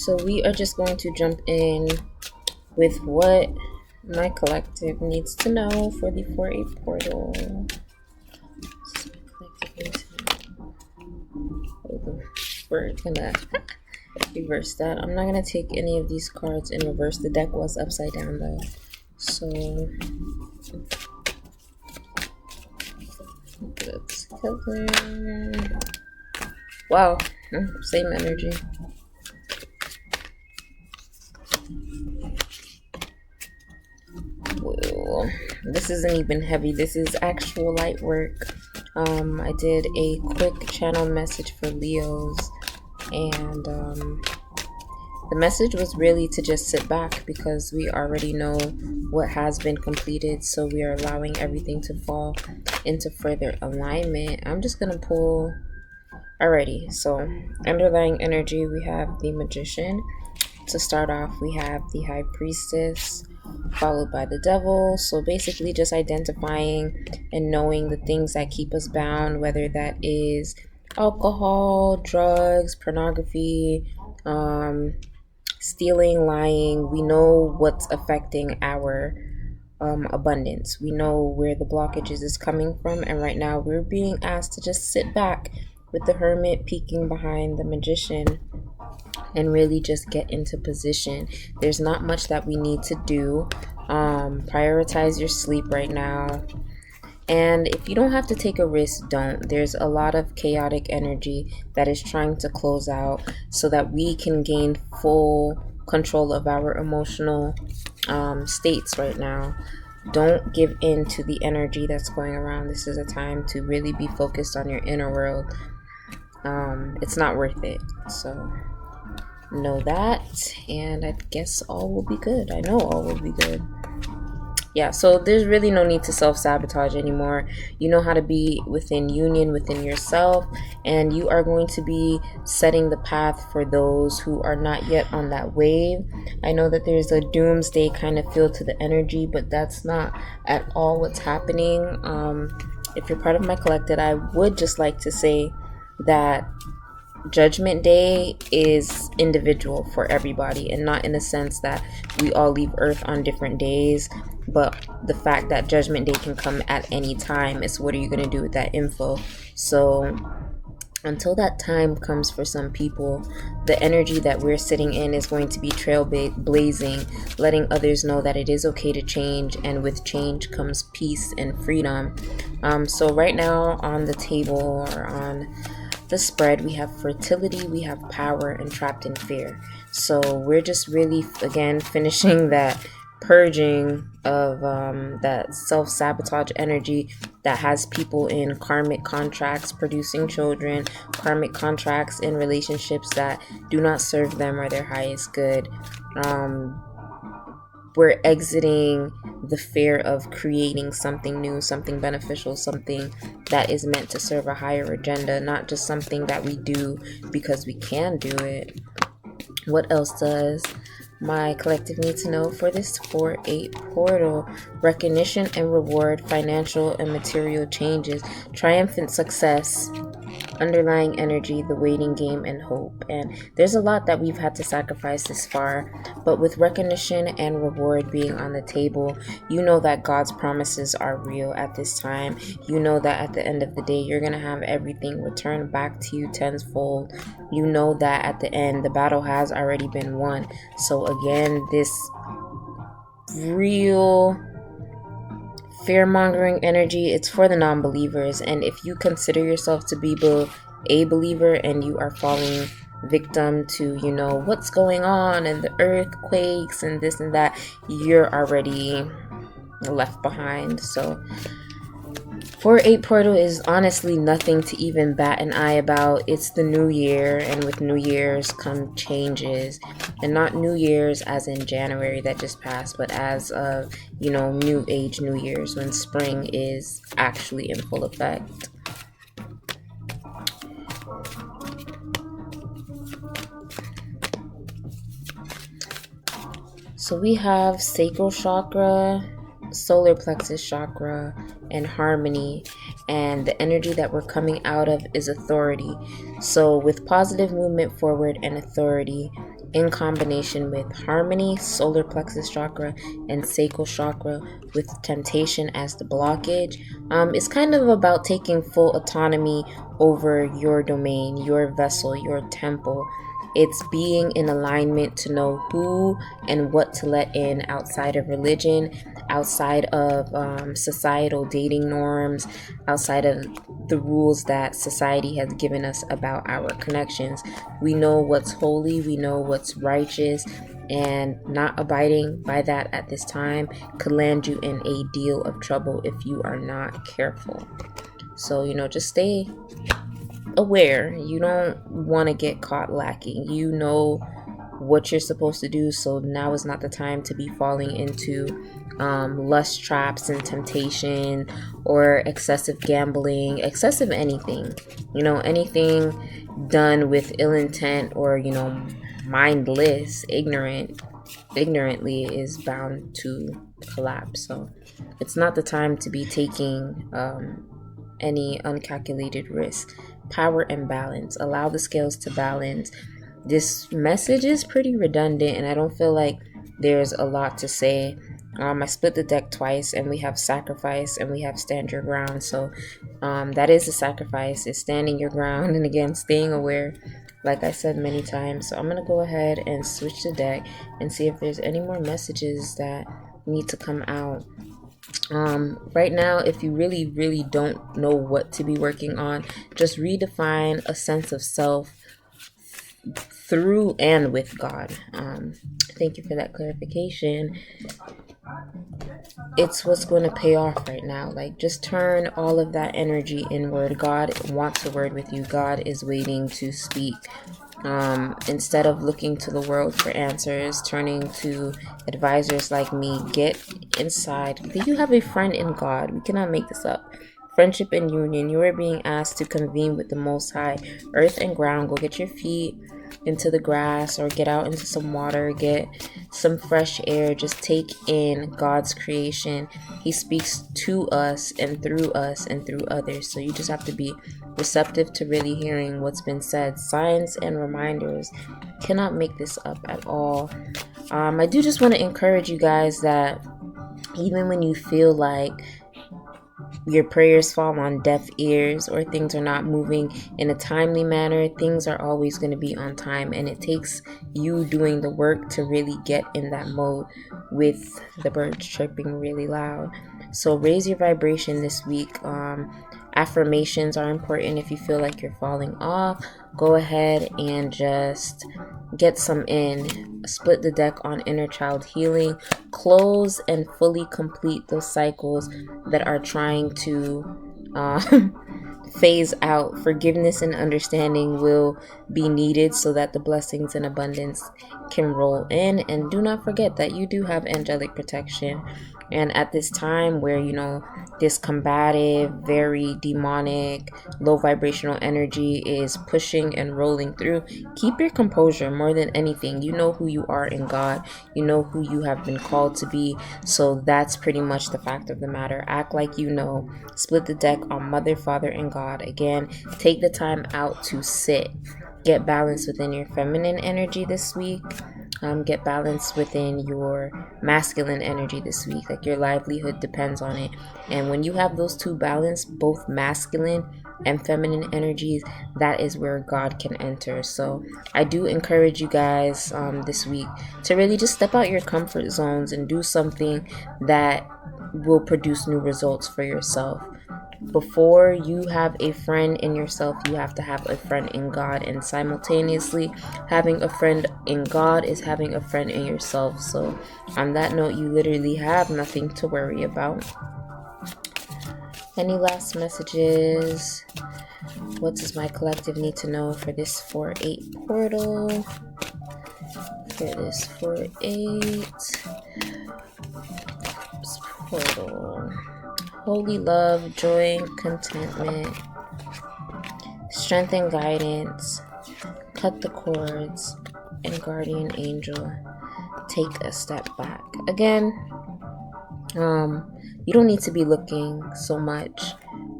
so we are just going to jump in with what my collective needs to know for the 4-8 portal. So my collective needs to know. We're gonna reverse that. I'm not gonna take any of these cards in reverse. The deck was upside down though, so let's cover. Wow, same energy. Whoa. This isn't even heavy. This is actual light work. I did a quick channel message for Leos, and the message was really to just sit back because we already know what has been completed, so we are allowing everything to fall into further alignment. I'm just gonna pull. Alrighty, so underlying energy, we have the Magician. To start off, we have the High Priestess, followed by the Devil. So basically just identifying and knowing the things that keep us bound, whether that is alcohol, drugs, pornography, stealing, lying. We know what's affecting our abundance. We know where the blockages is coming from, and right now we're being asked to just sit back with the Hermit peeking behind the Magician and really just get into position. There's not much that we need to do. Prioritize your sleep right now. And if you don't have to take a risk, don't. There's a lot of chaotic energy that is trying to close out so that we can gain full control of our emotional states right now. Don't give in to the energy that's going around. This is a time to really be focused on your inner world. It's not worth it. So know that, and I guess all will be good. I know all will be good. Yeah, so there's really no need to self-sabotage anymore. You know how to be within union within yourself, and you are going to be setting the path for those who are not yet on that wave. I know that there's a doomsday kind of feel to the energy, but that's not at all what's happening. If you're part of my collective, I would just like to say that Judgment Day is individual for everybody, and not in the sense that we all leave Earth on different days, but the fact that Judgment Day can come at any time is what are you going to do with that info. So until that time comes for some people, the energy that we're sitting in is going to be trailblazing, letting others know that it is okay to change, and with change comes peace and freedom. So right now on the table, or on the spread, we have fertility, we have power, and trapped in fear. So we're just really, again, finishing that purging of that self-sabotage energy that has people in karmic contracts producing children, karmic contracts in relationships that do not serve them or their highest good. We're exiting the fear of creating something new, something beneficial, something that is meant to serve a higher agenda, not just something that we do because we can do it. What else does my collective need to know for this 4-8 portal? Recognition and reward, financial and material changes, triumphant success, underlying energy, the waiting game, and hope. And there's a lot that we've had to sacrifice this far, but with recognition and reward being on the table, you know that God's promises are real at this time. You know that at the end of the day, you're going to have everything returned back to you tenfold. You know that at the end, the battle has already been won. So again, this real fear-mongering energy, it's for the non-believers. And if you consider yourself to be a believer and you are falling victim to, you know, what's going on and the earthquakes and this and that, you're already left behind. So 4-8 portal is honestly nothing to even bat an eye about. It's the new year, and with new years come changes, and not new years as in January that just passed, but as of, you know, new age new years, when spring is actually in full effect. So we have sacral chakra, solar plexus chakra, and harmony, and the energy that we're coming out of is authority. So with positive movement forward and authority, in combination with harmony, solar plexus chakra, and sacral chakra, with temptation as the blockage. It's kind of about taking full autonomy over your domain, your vessel, your temple. It's being in alignment to know who and what to let in outside of religion, outside of societal dating norms, outside of the rules that society has given us about our connections. We know what's holy, we know what's righteous, and not abiding by that at this time could land you in a deal of trouble if you are not careful. So, just stay aware. You don't want to get caught lacking. You know what you're supposed to do, so now is not the time to be falling into lust traps and temptation, or excessive gambling, excessive anything. Anything done with ill intent, or mindless, ignorantly, is bound to collapse. So it's not the time to be taking any uncalculated risk. Power and balance. Allow the scales to balance. This message is pretty redundant, and I don't feel like there's a lot to say. I split the deck twice, and we have sacrifice and we have stand your ground. So that is the sacrifice, is standing your ground, and again, staying aware, like I said many times. So I'm going to go ahead and switch the deck and see if there's any more messages that need to come out. Right now, if you really don't know what to be working on, just redefine a sense of self through and with God. Thank you for that clarification. It's what's going to pay off right now. Like, just turn all of that energy inward. God wants a word with you. God is waiting to speak. Instead of looking to the world for answers, turning to advisors like me, get inside. You have a friend in God. We cannot make this up. Friendship and union. You are being asked to convene with the Most High. Earth and ground. Go get your feet into the grass, or get out into some water, get some fresh air. Just take in God's creation. He speaks to us and through others. So you just have to be receptive to really hearing what's been said. Signs and reminders. Cannot make this up at all. I do just want to encourage you guys that even when you feel like your prayers fall on deaf ears, or things are not moving in a timely manner, things are always going to be on time, and it takes you doing the work to really get in that mode, with the birds chirping really loud. So raise your vibration this week. Affirmations are important. If you feel like you're falling off, go ahead and just get some in. Split the deck on inner child healing. Close and fully complete those cycles that are trying to phase out. Forgiveness and understanding will be needed so that the blessings and abundance can roll in. And do not forget that you do have angelic protection. And at this time where, this combative, very demonic, low vibrational energy is pushing and rolling through, keep your composure more than anything. You know who you are in God. You know who you have been called to be. So that's pretty much the fact of the matter. Act like you know. Split the deck on Mother, Father, and God. Again, take the time out to sit. Get balance within your feminine energy this week. Get balance within your masculine energy this week. Like, your livelihood depends on it. And when you have those two balanced, both masculine and feminine energies, that is where God can enter. So I do encourage you guys this week to really just step out your comfort zones and do something that will produce new results for yourself. Before you have a friend in yourself, you have to have a friend in God, and simultaneously having a friend in God is having a friend in yourself. So on that note, you literally have nothing to worry about. Any last messages? What does my collective need to know for this 4-8 portal? For this 4-8 portal. Holy love, joy, contentment, strength and guidance, cut the cords, and guardian angel, take a step back. Again, you don't need to be looking so much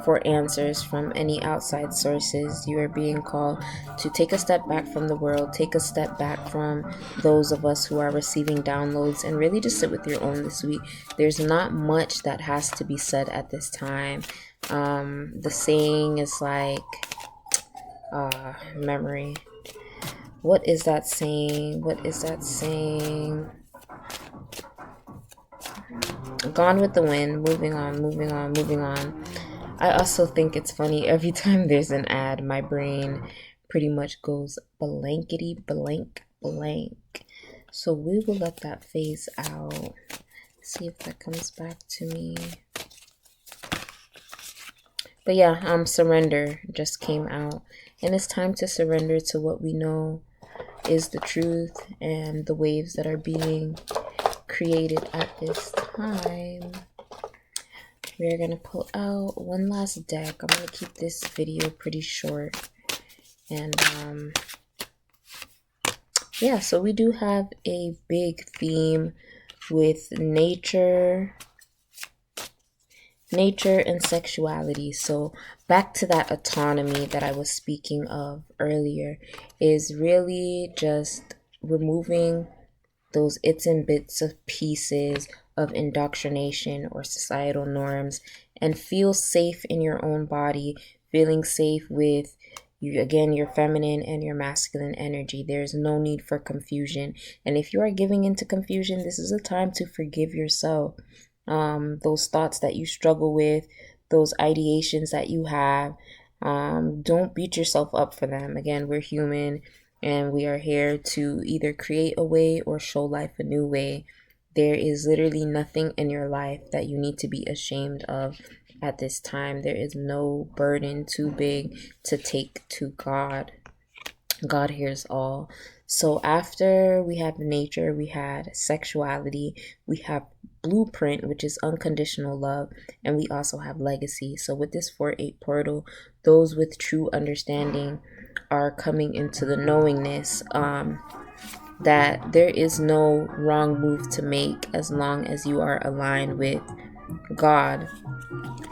for answers from any outside sources. You are being called to take a step back from the world, take a step back from those of us who are receiving downloads, and really just sit with your own this week. There's not much that has to be said at this time. The saying is like, memory. What is that saying? What is that saying? Gone with the wind, moving on, moving on, moving on. I also think it's funny, every time there's an ad, my brain pretty much goes blankety blank blank. So we will let that phase out. See if that comes back to me. But yeah, surrender just came out. And it's time to surrender to what we know is the truth and the waves that are being created at this time. We're going to pull out one last deck. I'm going to keep this video pretty short. And yeah, so we do have a big theme with nature and sexuality. So back to that autonomy that I was speaking of earlier, is really just removing those its and bits of pieces of indoctrination or societal norms, and feel safe in your own body, feeling safe with you, again, your feminine and your masculine energy. There's no need for confusion. And if you are giving into confusion, this is a time to forgive yourself. Those thoughts that you struggle with, those ideations that you have, don't beat yourself up for them. Again, we're human, and we are here to either create a way or show life a new way. There is literally nothing in your life that you need to be ashamed of at this time. There is no burden too big to take to God. God hears all. So after we have nature, we had sexuality, we have blueprint, which is unconditional love, and we also have legacy. So with this 4-8 portal, those with true understanding are coming into the knowingness that there is no wrong move to make as long as you are aligned with God.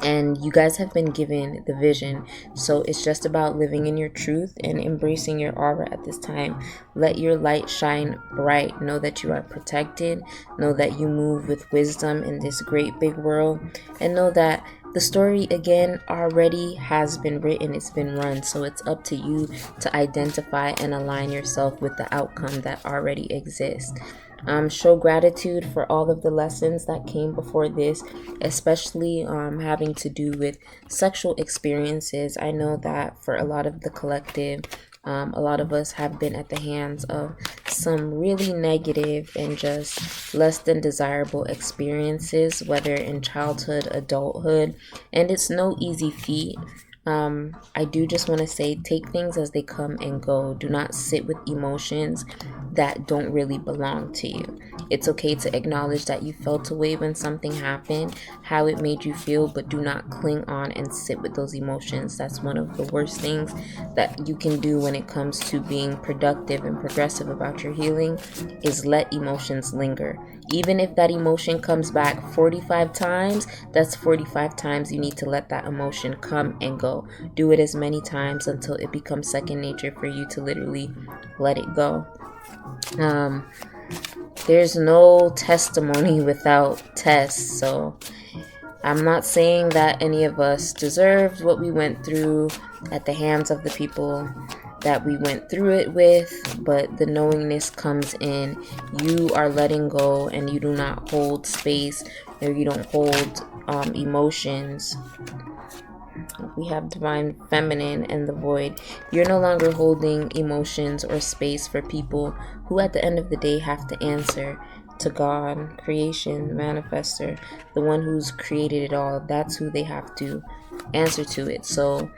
And you guys have been given the vision. So it's just about living in your truth and embracing your aura at this time. Let your light shine bright. Know that you are protected. Know that you move with wisdom in this great big world. And know that the story, again, already has been written. It's been run. So it's up to you to identify and align yourself with the outcome that already exists. Show gratitude for all of the lessons that came before this, especially having to do with sexual experiences. I know that for a lot of the collective, a lot of us have been at the hands of some really negative and just less than desirable experiences, whether in childhood, adulthood, and it's no easy feat. I do just want to say, take things as they come and go. Do not sit with emotions that don't really belong to you. It's okay to acknowledge that you felt a way when something happened, how it made you feel, but do not cling on and sit with those emotions. That's one of the worst things that you can do when it comes to being productive and progressive about your healing, is let emotions linger. Even if that emotion comes back 45 times, that's 45 times you need to let that emotion come and go. Do it as many times until it becomes second nature for you to literally let it go. There's no testimony without tests. So I'm not saying that any of us deserved what we went through at the hands of the people that we went through it with, but the knowingness comes in. You are letting go, and you do not hold space, or you don't hold emotions. We have divine feminine and the void. You're no longer holding emotions or space for people who at the end of the day have to answer to God, creation, manifester, the one who's created it all. That's who they have to answer to it. So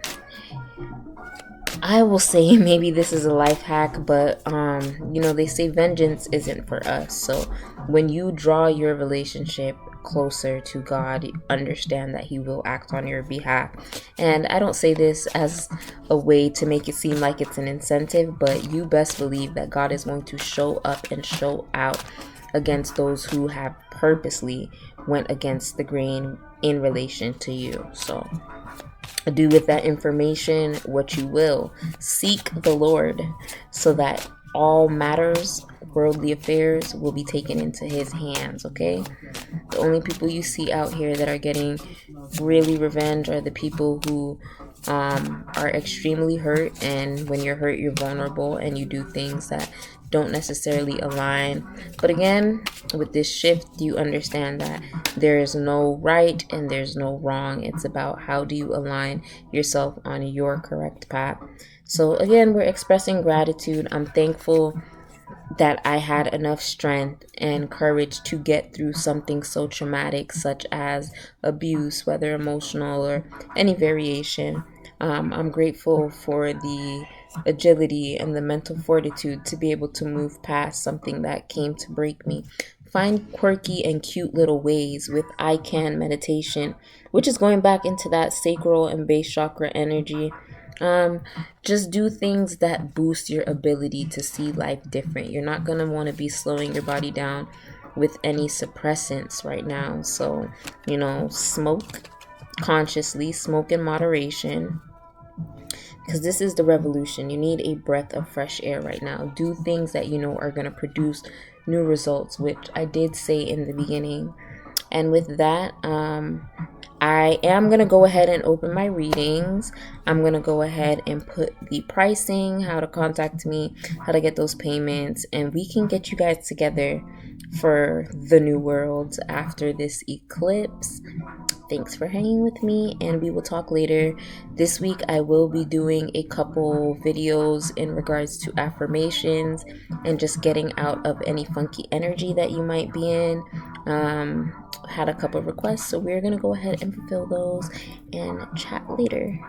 I will say, maybe this is a life hack, but they say vengeance isn't for us. So when you draw your relationship closer to God, understand that He will act on your behalf. And I don't say this as a way to make it seem like it's an incentive, but you best believe that God is going to show up and show out against those who have purposely went against the grain in relation to you. So Do with that information what you will. Seek the Lord so that all matters, worldly affairs, will be taken into his hands, okay? The only people you see out here that are getting really revenge are the people who are extremely hurt, and when you're hurt, you're vulnerable and you do things that don't necessarily align. But again, with this shift, you understand that there is no right and there's no wrong. It's about how do you align yourself on your correct path. So again, we're expressing gratitude. I'm thankful that I had enough strength and courage to get through something so traumatic, such as abuse, whether emotional or any variation. I'm grateful for the agility and the mental fortitude to be able to move past something that came to break me. Find quirky and cute little ways with I can meditation, which is going back into that sacral and base chakra energy. um just do things that boost your ability to see life different. You're not going to want to be slowing your body down with any suppressants right now. So, smoke consciously, smoke in moderation, because this is the revolution. You need a breath of fresh air right now. Do things that you know are going to produce new results, which I did say in the beginning. And with that, I am going to go ahead and open my readings. I'm going to go ahead and put the pricing, how to contact me, how to get those payments, and we can get you guys together for the new world after this eclipse. Thanks for hanging with me, and we will talk later. This week, I will be doing a couple videos in regards to affirmations and just getting out of any funky energy that you might be in. Had a couple requests, so we're going to go ahead and fulfill those and chat later.